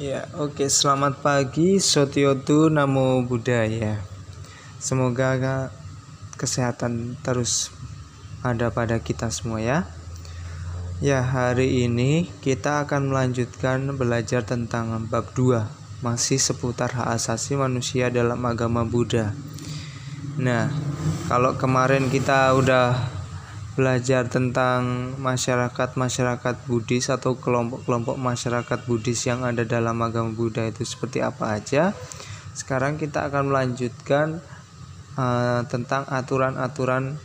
Ya, oke. Selamat pagi, Sotiotu Namo Buddhaya. Semoga kesehatan terus ada pada kita semua ya. Ya, hari ini kita akan melanjutkan belajar tentang bab 2, masih seputar hak asasi manusia dalam agama Buddha. Nah, kalau kemarin kita udah belajar tentang masyarakat Buddhis atau kelompok-kelompok masyarakat Buddhis yang ada dalam agama Buddha itu seperti apa aja. Sekarang kita akan melanjutkan tentang aturan-aturan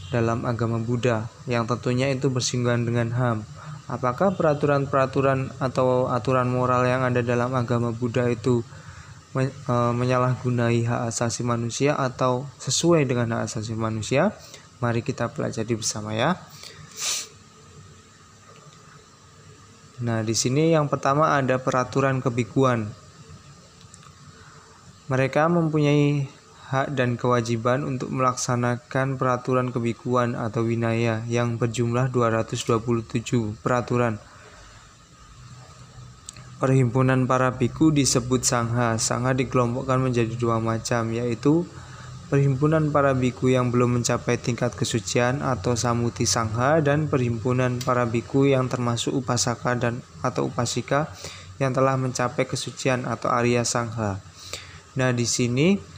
dalam agama Buddha yang tentunya itu bersinggungan dengan HAM. Apakah peraturan-peraturan atau aturan moral yang ada dalam agama Buddha itu menyalahgunai hak asasi manusia atau sesuai dengan hak asasi manusia? Mari kita pelajari bersama ya. Nah, di sini yang pertama ada peraturan kebikuan. Mereka mempunyai hak dan kewajiban untuk melaksanakan peraturan kebikuan atau winaya yang berjumlah 227 peraturan. Perhimpunan para biku disebut sangha. Sangha dikelompokkan menjadi dua macam, yaitu perhimpunan para biku yang belum mencapai tingkat kesucian atau samuti sangha, dan perhimpunan para biku yang termasuk upasaka dan atau upasika yang telah mencapai kesucian atau arya sangha. Nah, di sini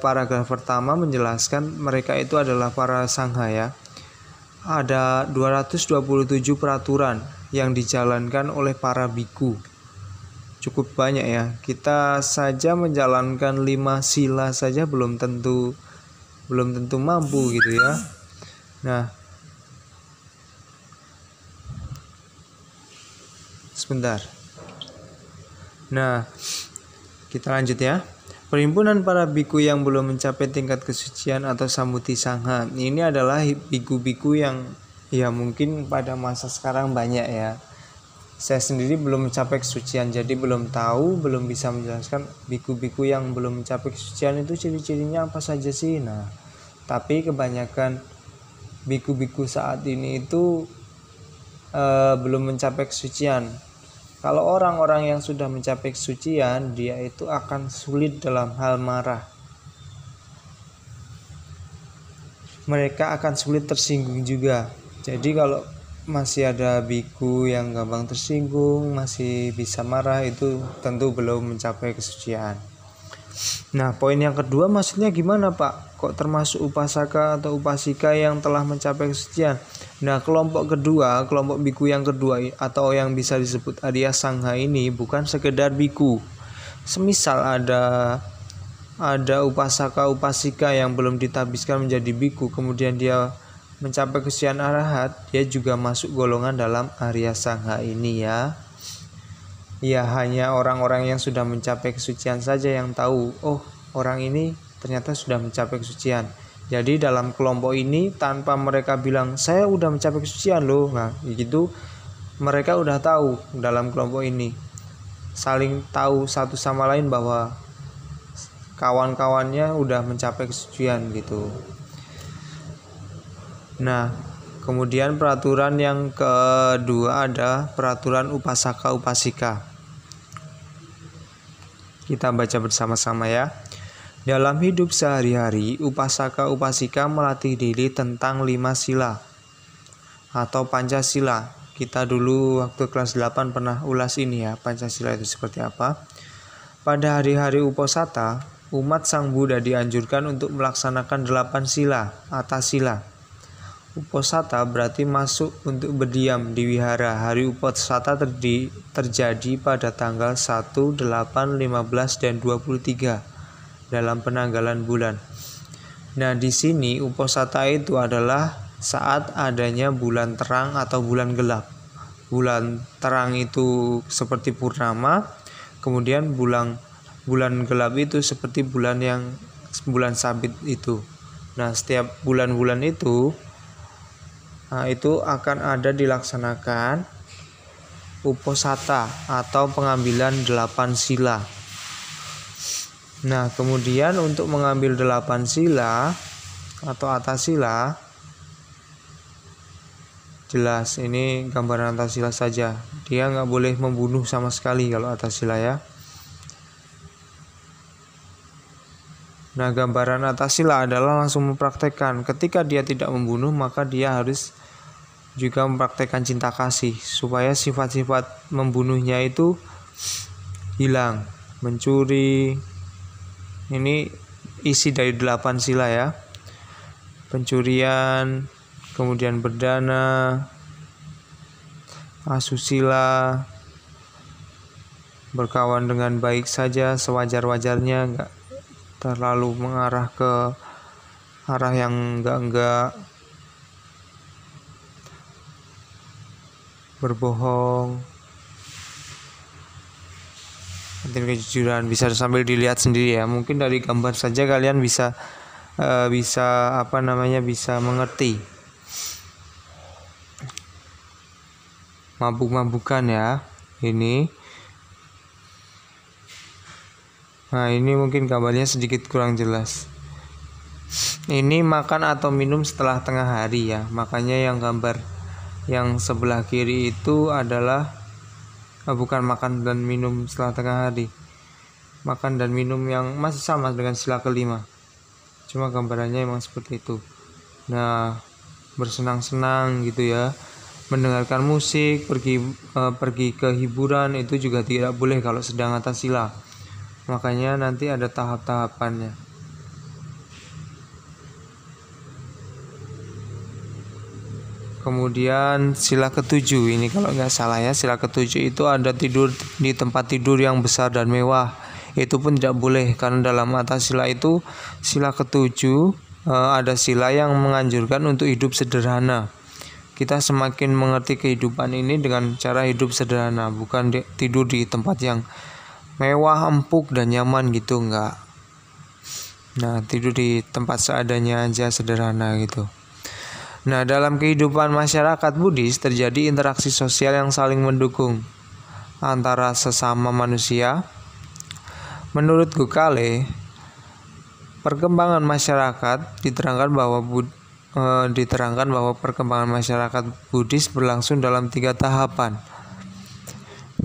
paragraf pertama menjelaskan mereka itu adalah para sangha ya. Ada 227 peraturan yang dijalankan oleh para biku. Cukup banyak ya. Kita saja menjalankan 5 sila saja belum tentu mampu gitu ya. Nah, sebentar. Nah, kita lanjut ya. Perhimpunan para biku yang belum mencapai tingkat kesucian atau samuti sangha. Ini adalah biku-biku yang ya mungkin pada masa sekarang banyak ya. Saya sendiri belum mencapai kesucian, jadi belum bisa menjelaskan biku-biku yang belum mencapai kesucian itu ciri-cirinya apa saja sih. Nah, tapi kebanyakan biku-biku saat ini itu belum mencapai kesucian. Kalau orang-orang yang sudah mencapai kesucian, dia itu akan sulit dalam hal marah. Mereka akan sulit tersinggung juga. Jadi kalau masih ada biku yang gampang tersinggung, masih bisa marah, itu tentu belum mencapai kesucian. Nah, poin yang kedua maksudnya gimana Pak? Kok termasuk upasaka atau upasika yang telah mencapai kesucian? Nah, kelompok biku yang kedua atau yang bisa disebut arya sangha ini bukan sekedar biku. Semisal ada upasaka upasika yang belum ditabiskan menjadi biku, kemudian dia mencapai kesucian arahat, dia juga masuk golongan dalam arya sangha ini ya. Ya, hanya orang-orang yang sudah mencapai kesucian saja yang tahu, oh orang ini ternyata sudah mencapai kesucian. Jadi dalam kelompok ini tanpa mereka bilang saya udah mencapai kesucian loh, nah gitu mereka udah tahu dalam kelompok ini, saling tahu satu sama lain bahwa kawan-kawannya udah mencapai kesucian gitu. Nah, kemudian peraturan yang kedua ada peraturan upasaka upasika. Kita baca bersama-sama ya. Dalam hidup sehari-hari, upasaka upasika melatih diri tentang 5 sila atau Pancasila. Kita dulu waktu kelas 8 pernah ulas ini ya, Pancasila itu seperti apa. Pada hari-hari uposatha, umat Sang Buddha dianjurkan untuk melaksanakan 8 sila, atasila. Uposatha berarti masuk untuk berdiam di wihara. Hari uposatha terjadi pada tanggal 1, 8, 15, dan 23 dalam penanggalan bulan. Nah, di sini uposatha itu adalah saat adanya bulan terang atau bulan gelap. Bulan terang itu seperti purnama, kemudian bulan gelap itu seperti bulan sabit itu. Nah, setiap bulan-bulan itu akan ada dilaksanakan uposatha atau pengambilan 8 sila. Nah, kemudian untuk mengambil 8 sila atau atasila jelas. Ini gambaran Antasila saja, dia nggak boleh membunuh sama sekali kalau Antasila ya. Nah, gambaran Antasila adalah langsung mempraktekkan ketika dia tidak membunuh, maka dia harus juga mempraktekkan cinta kasih supaya sifat-sifat membunuhnya itu hilang. Mencuri, ini isi dari 8 sila ya. Pencurian, kemudian berdana, asusila, berkawan dengan baik saja sewajar-wajarnya, nggak terlalu mengarah ke arah yang enggak, berbohong, penting kejujuran. Bisa sambil dilihat sendiri ya, mungkin dari gambar saja kalian bisa mengerti. Mabuk-mabukan ya ini. Nah, ini mungkin gambarnya sedikit kurang jelas. Ini makan atau minum setelah tengah hari ya, makanya yang gambar yang sebelah kiri itu adalah bukan makan dan minum setelah tengah hari, makan dan minum yang masih sama dengan sila kelima, cuma gambarannya emang seperti itu. Nah, bersenang-senang gitu ya, mendengarkan musik, pergi ke hiburan itu juga tidak boleh kalau sedang Antasila, makanya nanti ada tahap-tahapannya. Kemudian sila ketujuh, ini kalau nggak salah ya, sila ketujuh itu ada tidur di tempat tidur yang besar dan mewah. Itu pun tidak boleh, karena dalam Antasila itu sila ketujuh ada sila yang menganjurkan untuk hidup sederhana. Kita semakin mengerti kehidupan ini dengan cara hidup sederhana, bukan tidur di tempat yang mewah, empuk dan nyaman gitu, enggak. Nah, tidur di tempat seadanya aja, sederhana gitu. Nah, dalam kehidupan masyarakat Buddhis terjadi interaksi sosial yang saling mendukung antara sesama manusia. Menurut Gokale, perkembangan masyarakat diterangkan bahwa perkembangan masyarakat Buddhis berlangsung dalam 3 tahapan.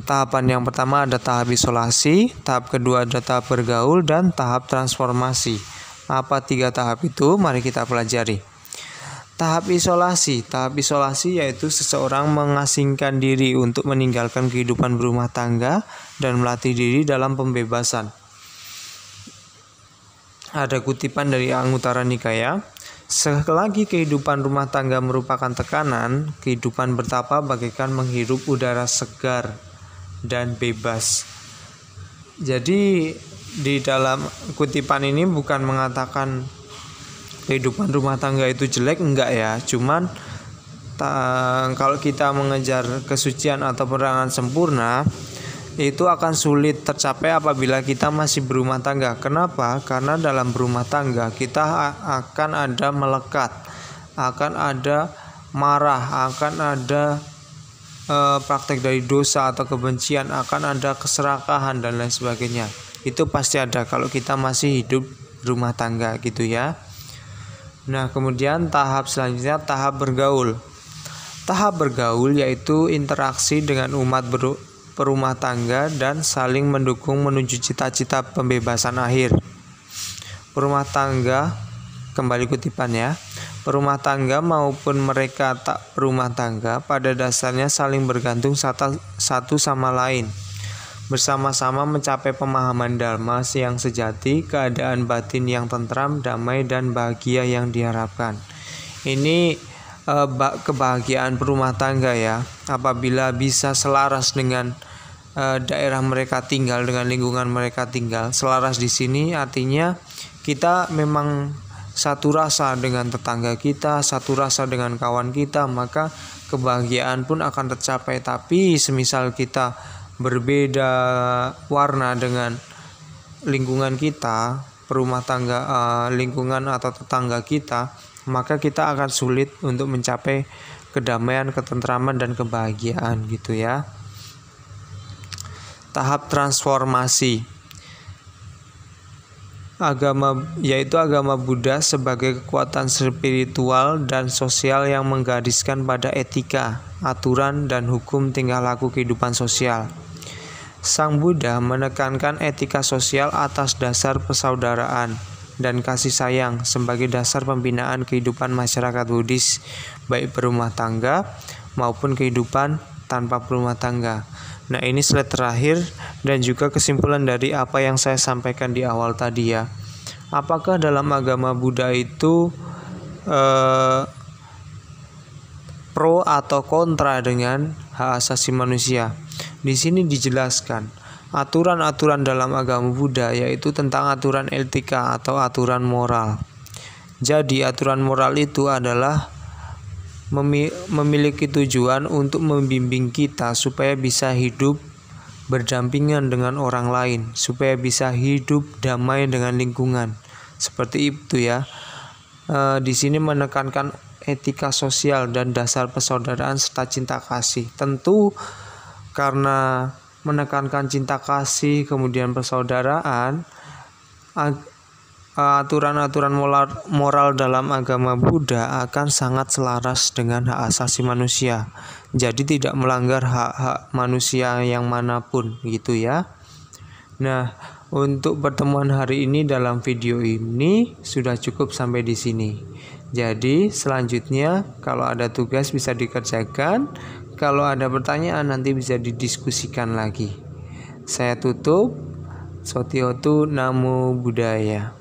Tahapan yang pertama ada tahap isolasi, tahap kedua ada tahap bergaul, dan tahap transformasi. Apa 3 tahap itu? Mari kita pelajari. Tahap isolasi yaitu seseorang mengasingkan diri untuk meninggalkan kehidupan berumah tangga dan melatih diri dalam pembebasan. Ada kutipan dari Anguttara Nikaya, selagi kehidupan rumah tangga merupakan tekanan, kehidupan bertapa bagaikan menghirup udara segar dan bebas. Jadi di dalam kutipan ini bukan mengatakan kehidupan rumah tangga itu jelek, enggak ya, cuman kalau kita mengejar kesucian atau penerangan sempurna itu akan sulit tercapai apabila kita masih berumah tangga. Kenapa? Karena dalam berumah tangga kita akan ada melekat, akan ada marah, akan ada praktek dari dosa atau kebencian, akan ada keserakahan dan lain sebagainya. Itu pasti ada kalau kita masih hidup rumah tangga gitu ya. Nah, kemudian tahap selanjutnya tahap bergaul. Tahap bergaul yaitu interaksi dengan umat berumah tangga dan saling mendukung menuju cita-cita pembebasan akhir. Perumah tangga, kembali kutipan ya, perumah tangga maupun mereka tak berumah tangga pada dasarnya saling bergantung satu sama lain. Bersama-sama mencapai pemahaman dharma yang sejati, keadaan batin yang tentram, damai dan bahagia yang diharapkan. Ini kebahagiaan berumah tangga ya, apabila bisa selaras dengan daerah mereka tinggal, dengan lingkungan mereka tinggal. Selaras di sini artinya kita memang satu rasa dengan tetangga kita, satu rasa dengan kawan kita, maka kebahagiaan pun akan tercapai. Tapi semisal kita berbeda warna dengan lingkungan kita, perumah tangga, lingkungan atau tetangga kita, maka kita akan sulit untuk mencapai kedamaian, ketentraman dan kebahagiaan gitu ya. Tahap transformasi. yaitu agama Buddha sebagai kekuatan spiritual dan sosial yang menggariskan pada etika, aturan, dan hukum tingkah laku kehidupan sosial. Sang Buddha menekankan etika sosial atas dasar persaudaraan dan kasih sayang sebagai dasar pembinaan kehidupan masyarakat Buddhis, baik berumah tangga maupun kehidupan tanpa berumah tangga. Nah, ini slide terakhir dan juga kesimpulan dari apa yang saya sampaikan di awal tadi ya. Apakah dalam agama Buddha itu pro atau kontra dengan hak asasi manusia? Di sini dijelaskan aturan-aturan dalam agama Buddha yaitu tentang aturan etika atau aturan moral. Jadi aturan moral itu adalah memiliki tujuan untuk membimbing kita supaya bisa hidup berdampingan dengan orang lain, supaya bisa hidup damai dengan lingkungan. Seperti itu ya. Di sini menekankan etika sosial dan dasar persaudaraan serta cinta kasih. Tentu karena menekankan cinta kasih kemudian persaudaraan, aturan-aturan moral dalam agama Buddha akan sangat selaras dengan hak asasi manusia. Jadi tidak melanggar hak-hak manusia yang manapun gitu ya. Nah, untuk pertemuan hari ini dalam video ini sudah cukup sampai di sini. Jadi selanjutnya kalau ada tugas bisa dikerjakan, kalau ada pertanyaan nanti bisa didiskusikan lagi. Saya tutup. Sotiotu Namo Buddhaya.